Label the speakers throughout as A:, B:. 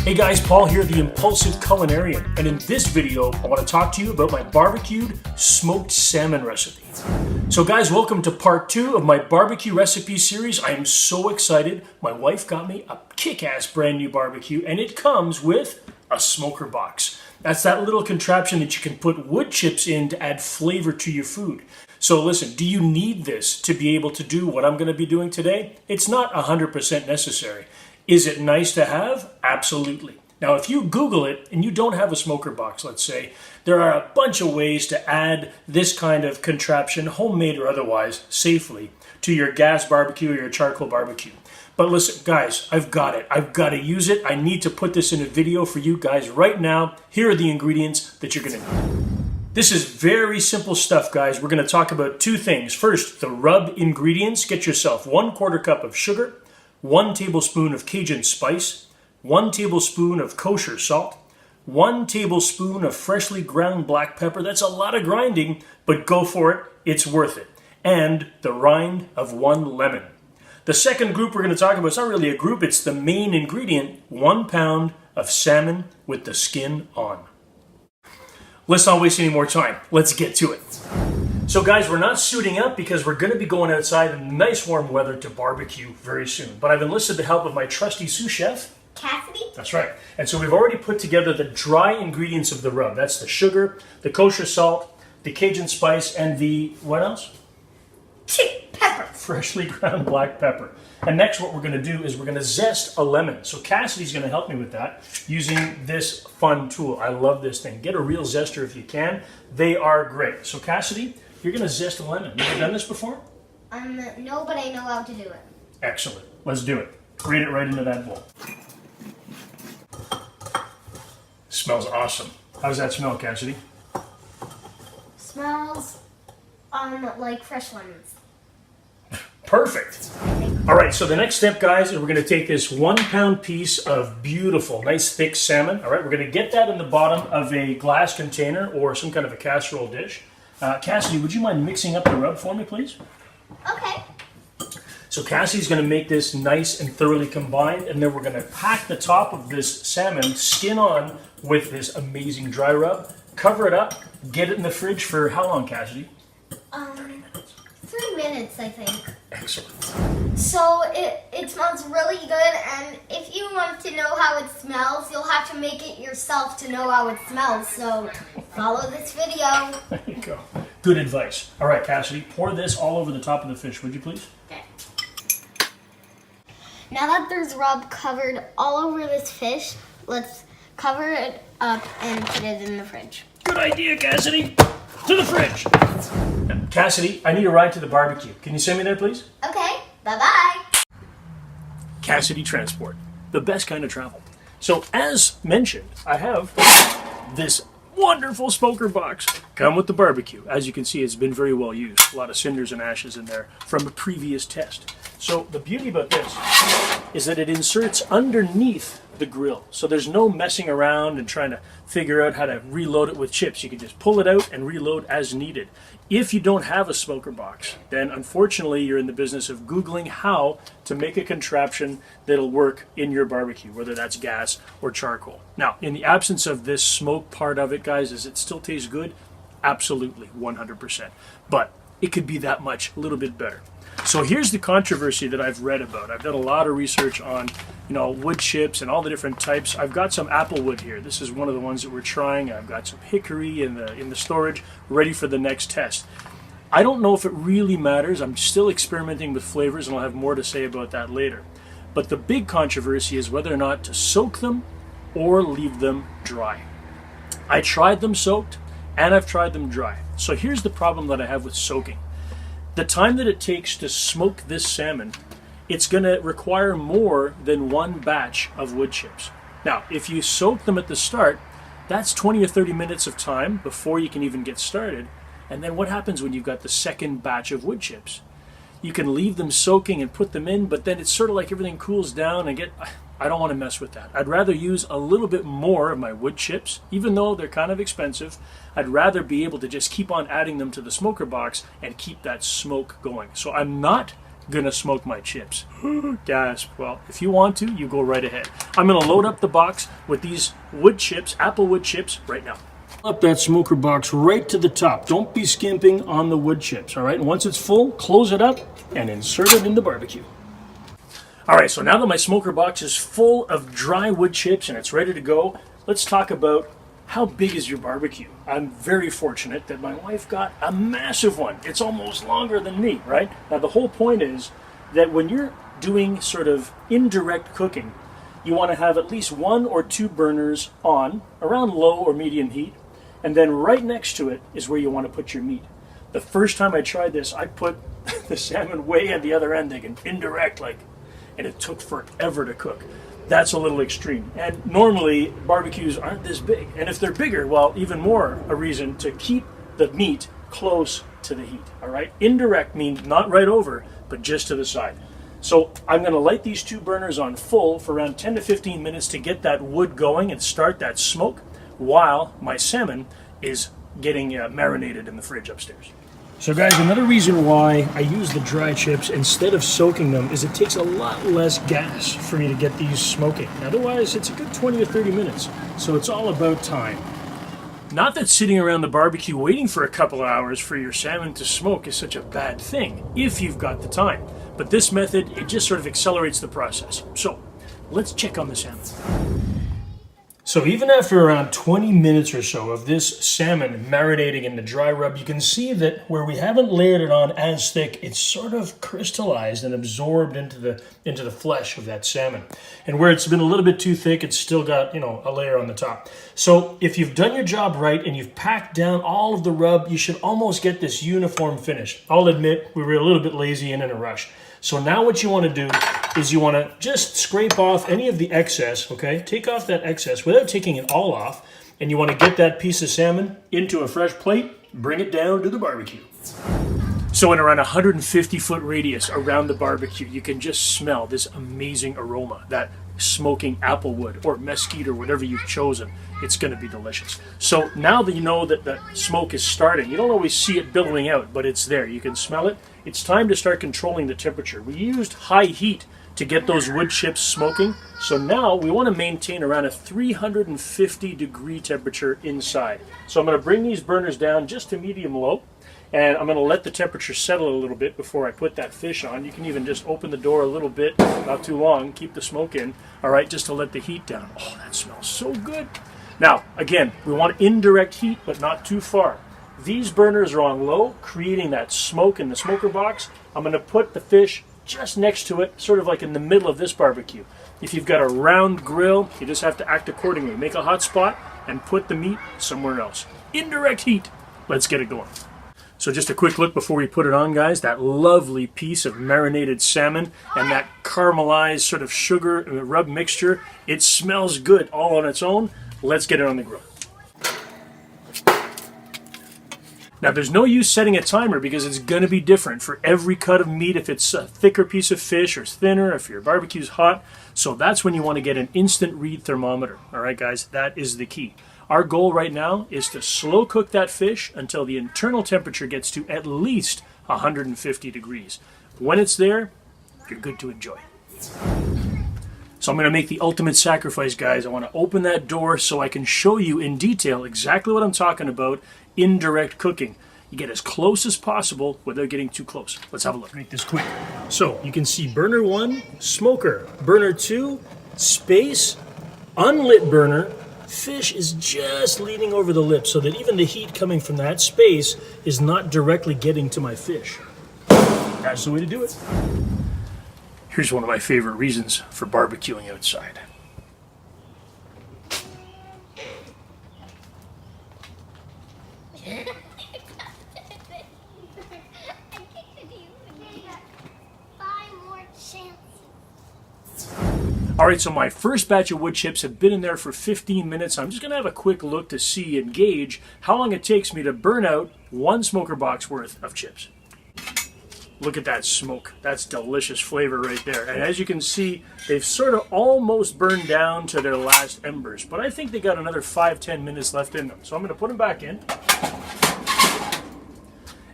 A: Hey guys, Paul here, the Impulsive Culinarian, and in this video, I want to talk to you about my barbecued smoked salmon recipe. So guys, welcome to part 2 of my barbecue recipe series. I am so excited. My wife got me a kick-ass brand new barbecue, and it comes with a smoker box. That's that little contraption that you can put wood chips in to add flavor to your food. So listen, do you need this to be able to do what I'm going to be doing today? It's not 100% necessary. Is it nice to have? Absolutely. Now, if you Google it and you don't have a smoker box, let's say, there are a bunch of ways to add this kind of contraption, homemade or otherwise, safely to your gas barbecue or your charcoal barbecue. But listen, guys, I've got it. I've got to use it. I need to put this in a video for you guys right now. Here are the ingredients that you're going to need. This is very simple stuff, guys. We're going to talk about 2 things. First, the rub ingredients. Get yourself 1/4 cup of sugar, 1 tablespoon of Cajun spice, 1 tablespoon of kosher salt, 1 tablespoon of freshly ground black pepper. That's a lot of grinding, but go for it. It's worth it. And the rind of 1 lemon. The second group we're going to talk about, it's not really a group, it's the main ingredient, 1 pound of salmon with the skin on. Let's not waste any more time. Let's get to it. So guys, we're not suiting up because we're going to be going outside in nice warm weather to barbecue very soon. But I've enlisted the help of my trusty sous chef,
B: Cassidy?
A: That's right. And so we've already put together the dry ingredients of the rub. That's the sugar, the kosher salt, the Cajun spice, and the, what else?
B: Pepper.
A: Freshly ground black pepper. And next what we're going to do is we're going to zest a lemon. So Cassidy's going to help me with that using this fun tool. I love this thing. Get a real zester if you can. They are great. So Cassidy, you're going to zest a lemon. You ever done this before?
B: No, but I know how to do it.
A: Excellent. Let's do it. Grate it right into that bowl. Smells awesome. How does that smell, Cassidy?
B: Smells like fresh lemons.
A: Perfect. All right, so the next step, guys, is we're going to take this 1 pound piece of beautiful, nice thick salmon. All right, we're going to get that in the bottom of a glass container or some kind of a casserole dish. Cassidy, would you mind mixing up the rub for me, please?
B: Okay.
A: So Cassidy's going to make this nice and thoroughly combined, and then we're going to pack the top of this salmon skin on with this amazing dry rub. Cover it up, get it in the fridge for how long, Cassidy?
B: 3 minutes, I think.
A: Excellent.
B: So it smells really good, and if you want to know how it smells, you'll have to make it yourself to know how it smells. So follow this video.
A: There you go. Good advice. All right, Cassidy, pour this all over the top of the fish, would you please?
B: Okay. Now that there's rub covered all over this fish, let's cover it up and put it in the fridge.
A: Good idea, Cassidy. To the fridge. Cassidy, I need a ride to the barbecue. Can you send me there, please?
B: Okay, bye-bye.
A: Cassidy Transport, the best kind of travel. So as mentioned, I have this wonderful smoker box. Come with the barbecue. As you can see, it's been very well used. A lot of cinders and ashes in there from a previous test. So the beauty about this is that it inserts underneath the grill. So there's no messing around and trying to figure out how to reload it with chips. You can just pull it out and reload as needed. If you don't have a smoker box, then unfortunately you're in the business of Googling how to make a contraption that'll work in your barbecue, whether that's gas or charcoal. Now, in the absence of this smoke part of it, guys, does it still taste good? Absolutely, 100%. But it could be that much, a little bit better. So here's the controversy that I've read about. I've done a lot of research on, wood chips and all the different types. I've got some apple wood here. This is one of the ones that we're trying. I've got some hickory in the storage, ready for the next test. I don't know if it really matters. I'm still experimenting with flavors, and I'll have more to say about that later. But the big controversy is whether or not to soak them or leave them dry. I tried them soaked, and I've tried them dry. So here's the problem that I have with soaking. The time that it takes to smoke this salmon, it's going to require more than 1 batch of wood chips. Now, if you soak them at the start, that's 20 or 30 minutes of time before you can even get started. And then what happens when you've got the second batch of wood chips? You can leave them soaking and put them in, but then it's sort of like everything cools down and I don't want to mess with that. I'd rather use a little bit more of my wood chips, even though they're kind of expensive. I'd rather be able to just keep on adding them to the smoker box and keep that smoke going. So I'm not gonna smoke my chips. Gasp. Well, if you want to, you go right ahead. I'm gonna load up the box with these wood chips, apple wood chips, right now. Up that smoker box right to the top. Don't be skimping on the wood chips, all right? And once it's full, close it up and insert it in the barbecue. All right, so now that my smoker box is full of dry wood chips and it's ready to go, let's talk about how big is your barbecue. I'm very fortunate that my wife got a massive one. It's almost longer than me, right? Now, the whole point is that when you're doing sort of indirect cooking, you want to have at least 1 or 2 burners on, around low or medium heat, and then right next to it is where you want to put your meat. The first time I tried this, I put the salmon way at the other end, thinking indirect, and it took forever to cook. That's a little extreme. And normally, barbecues aren't this big. And if they're bigger, well, even more a reason to keep the meat close to the heat, all right? Indirect means not right over, but just to the side. So I'm going to light these 2 burners on full for around 10 to 15 minutes to get that wood going and start that smoke, while my salmon is getting marinated in the fridge upstairs. So guys, another reason why I use the dry chips instead of soaking them is it takes a lot less gas for me to get these smoking. Otherwise, it's a good 20 or 30 minutes. So it's all about time. Not that sitting around the barbecue waiting for a couple of hours for your salmon to smoke is such a bad thing, if you've got the time. But this method, it just sort of accelerates the process. So let's check on the salmon. So even after around 20 minutes or so of this salmon marinating in the dry rub, you can see that where we haven't layered it on as thick, it's sort of crystallized and absorbed into the flesh of that salmon. And where it's been a little bit too thick, it's still got, a layer on the top. So if you've done your job right and you've packed down all of the rub, you should almost get this uniform finish. I'll admit we were a little bit lazy and in a rush. So now what you want to do is you want to just scrape off any of the excess, okay? Take off that excess without taking it all off, and you want to get that piece of salmon into a fresh plate, bring it down to the barbecue. So in around a 150-foot radius around the barbecue, you can just smell this amazing aroma, that smoking applewood or mesquite or whatever you've chosen. It's going to be delicious. So now that you know that the smoke is starting, you don't always see it billowing out, but it's there. You can smell it. It's time to start controlling the temperature. We used high heat to get those wood chips smoking. So now we want to maintain around a 350 degree temperature inside. So I'm going to bring these burners down just to medium low. And I'm going to let the temperature settle a little bit before I put that fish on. You can even just open the door a little bit, not too long, keep the smoke in, all right, just to let the heat down. Oh, that smells so good. Now, again, we want indirect heat, but not too far. These burners are on low, creating that smoke in the smoker box. I'm going to put the fish just next to it, sort of like in the middle of this barbecue. If you've got a round grill, you just have to act accordingly. Make a hot spot and put the meat somewhere else. Indirect heat. Let's get it going. So just a quick look before we put it on, guys. That lovely piece of marinated salmon and that caramelized sort of sugar rub mixture. It smells good all on its own. Let's get it on the grill. Now, there's no use setting a timer because it's going to be different for every cut of meat, if it's a thicker piece of fish or thinner, if your barbecue's hot. So that's when you want to get an instant read thermometer. All right, guys, that is the key. Our goal right now is to slow cook that fish until the internal temperature gets to at least 150 degrees. When it's there, you're good to enjoy. So I'm going to make the ultimate sacrifice, guys. I want to open that door so I can show you in detail exactly what I'm talking about, indirect cooking. You get as close as possible without getting too close. Let's have a look. Make this quick. So you can see burner 1, smoker. Burner 2, space, unlit burner. Fish is just leaning over the lip so that even the heat coming from that space is not directly getting to my fish. That's the way to do it. Here's one of my favorite reasons for barbecuing outside. All right, so my first batch of wood chips have been in there for 15 minutes. I'm just going to have a quick look to see and gauge how long it takes me to burn out 1 smoker box worth of chips. Look at that smoke. That's delicious flavor right there. And as you can see, they've sort of almost burned down to their last embers, but I think they got another 5-10 minutes left in them. So I'm going to put them back in.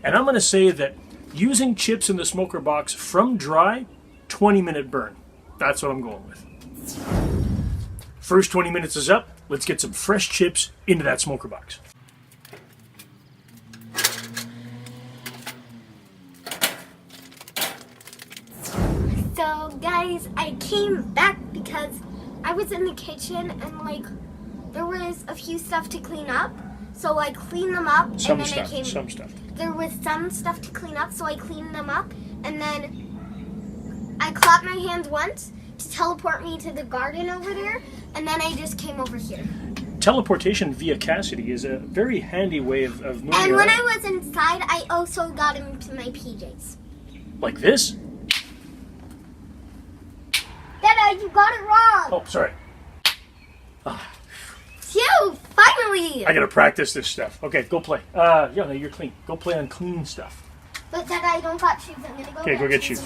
A: And I'm going to say that using chips in the smoker box from dry, 20-minute burn. That's what I'm going with. First 20 minutes is up. Let's get some fresh chips into that smoker box.
B: So guys, I came back because I was in the kitchen and like there was a few stuff to clean up. So I cleaned them up
A: Some
B: and then I came.
A: stuff.
B: There was some stuff to clean up, so I cleaned them up and then I clapped my hands once to teleport me to the garden over there, and then I just came over here.
A: Teleportation via Cassidy is a very handy way of moving
B: And
A: around.
B: when I was inside, I also got into my PJs.
A: Like this?
B: Dada, you got it wrong!
A: Oh, sorry.
B: Phew, finally!
A: I gotta practice this stuff. Okay, go play. Yeah, no, you're clean. Go play on clean stuff.
B: But Dada, I don't got shoes. I'm gonna go
A: Okay, go get shoes.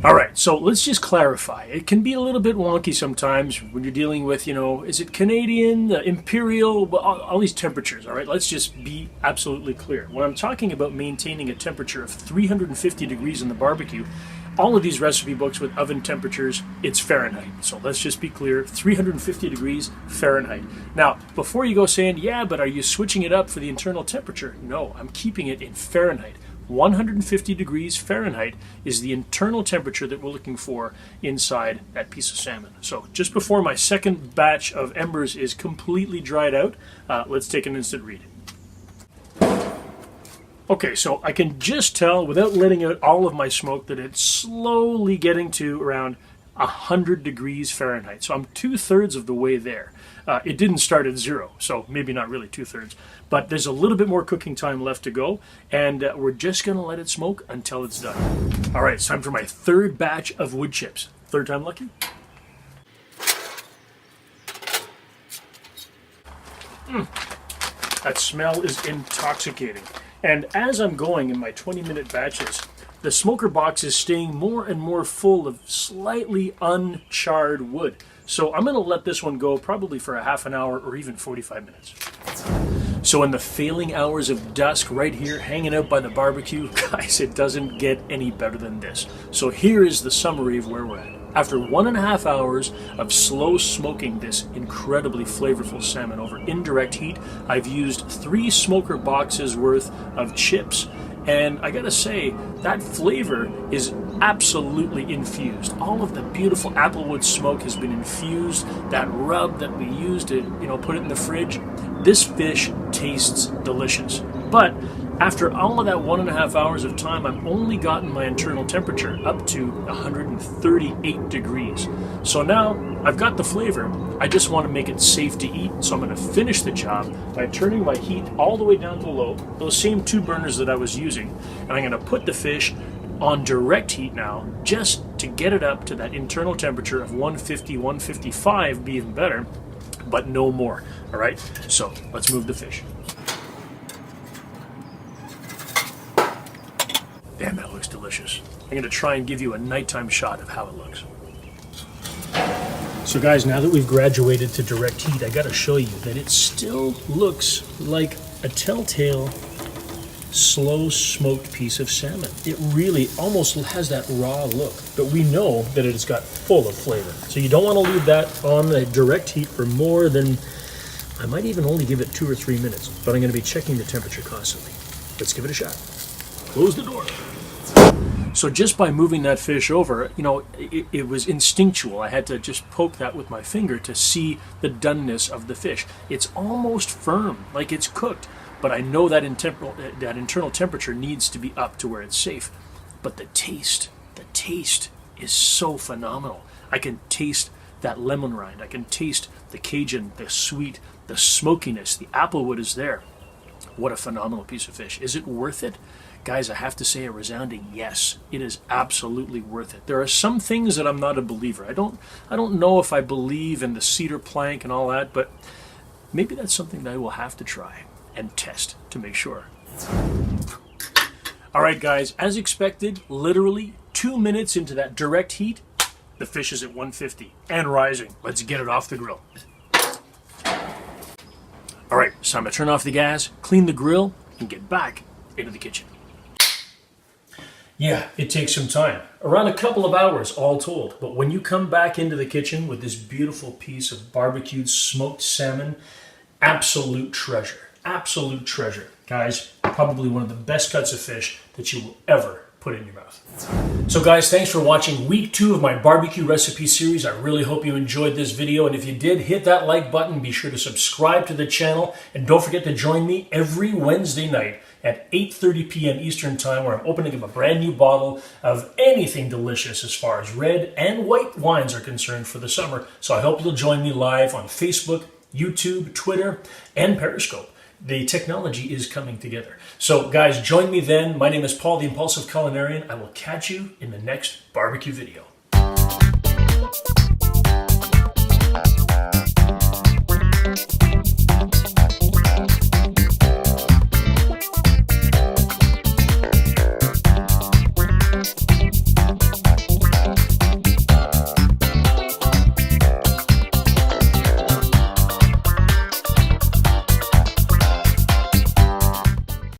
A: All right, so let's just clarify. It can be a little bit wonky sometimes when you're dealing with, is it Canadian, Imperial, well, all these temperatures, all right? Let's just be absolutely clear. When I'm talking about maintaining a temperature of 350 degrees in the barbecue, all of these recipe books with oven temperatures, it's Fahrenheit. So let's just be clear, 350 degrees Fahrenheit. Now, before you go saying, yeah, but are you switching it up for the internal temperature? No, I'm keeping it in Fahrenheit. 150 degrees Fahrenheit is the internal temperature that we're looking for inside that piece of salmon. So just before my second batch of embers is completely dried out, let's take an instant read. Okay, so I can just tell without letting out all of my smoke that it's slowly getting to around 100 degrees Fahrenheit. So I'm 2/3 of the way there. It didn't start at 0, so maybe not really 2/3. But there's a little bit more cooking time left to go, and we're just going to let it smoke until it's done. All right, it's time for my third batch of wood chips. Third time lucky? That smell is intoxicating. And as I'm going in my 20-minute batches, the smoker box is staying more and more full of slightly uncharred wood. So I'm going to let this one go probably for a half an hour or even 45 minutes. So in the failing hours of dusk right here, hanging out by the barbecue, guys, it doesn't get any better than this. So here is the summary of where we're at. After 1.5 hours of slow smoking this incredibly flavorful salmon over indirect heat, I've used 3 smoker boxes worth of chips. And I gotta say, that flavor is absolutely infused. All of the beautiful applewood smoke has been infused. That rub that we used to, put it in the fridge, this fish tastes delicious. But after all of that 1.5 hours of time, I've only gotten my internal temperature up to 138 degrees. So now I've got the flavor. I just want to make it safe to eat. So I'm going to finish the job by turning my heat all the way down to low, those same 2 burners that I was using. And I'm going to put the fish on direct heat now, just to get it up to that internal temperature of 150, 155, be even better, but no more. All right, so let's move the fish. Damn, that looks delicious. I'm going to try and give you a nighttime shot of how it looks. So guys, now that we've graduated to direct heat, I got to show you that it still looks like a telltale slow smoked piece of salmon. It really almost has that raw look, but we know that it's got full of flavor. So you don't want to leave that on the direct heat for more than, I might even only give it 2 or 3 minutes, but I'm going to be checking the temperature constantly. Let's give it a shot. Close the door. So just by moving that fish over, it was instinctual. I had to just poke that with my finger to see the doneness of the fish. It's almost firm, like it's cooked, but I know that that internal temperature needs to be up to where it's safe. But the taste is so phenomenal. I can taste that lemon rind. I can taste the Cajun, the sweet, the smokiness. The applewood is there. What a phenomenal piece of fish. Is it worth it? Guys, I have to say a resounding yes. It is absolutely worth it. There are some things that I'm not a believer. I don't know if I believe in the cedar plank and all that, but maybe that's something that I will have to try and test to make sure. All right, guys, as expected, literally 2 minutes into that direct heat, the fish is at 150 and rising. Let's get it off the grill. All right, so I'm gonna turn off the gas, clean the grill, and get back into the kitchen. Yeah, it takes some time. Around a couple of hours, all told. But when you come back into the kitchen with this beautiful piece of barbecued smoked salmon, absolute treasure. Absolute treasure. Guys, probably one of the best cuts of fish that you will ever put in your mouth. So guys, thanks for watching week 2 of my barbecue recipe series. I really hope you enjoyed this video, and if you did, hit that like button, be sure to subscribe to the channel, and don't forget to join me every Wednesday night at 8:30 p.m. Eastern Time, where I'm opening up a brand new bottle of anything delicious as far as red and white wines are concerned for the summer. So I hope you'll join me live on Facebook, YouTube, Twitter, and Periscope. The technology is coming together. So guys, join me then. My name is Paul, the Impulsive Culinarian. I will catch you in the next barbecue video.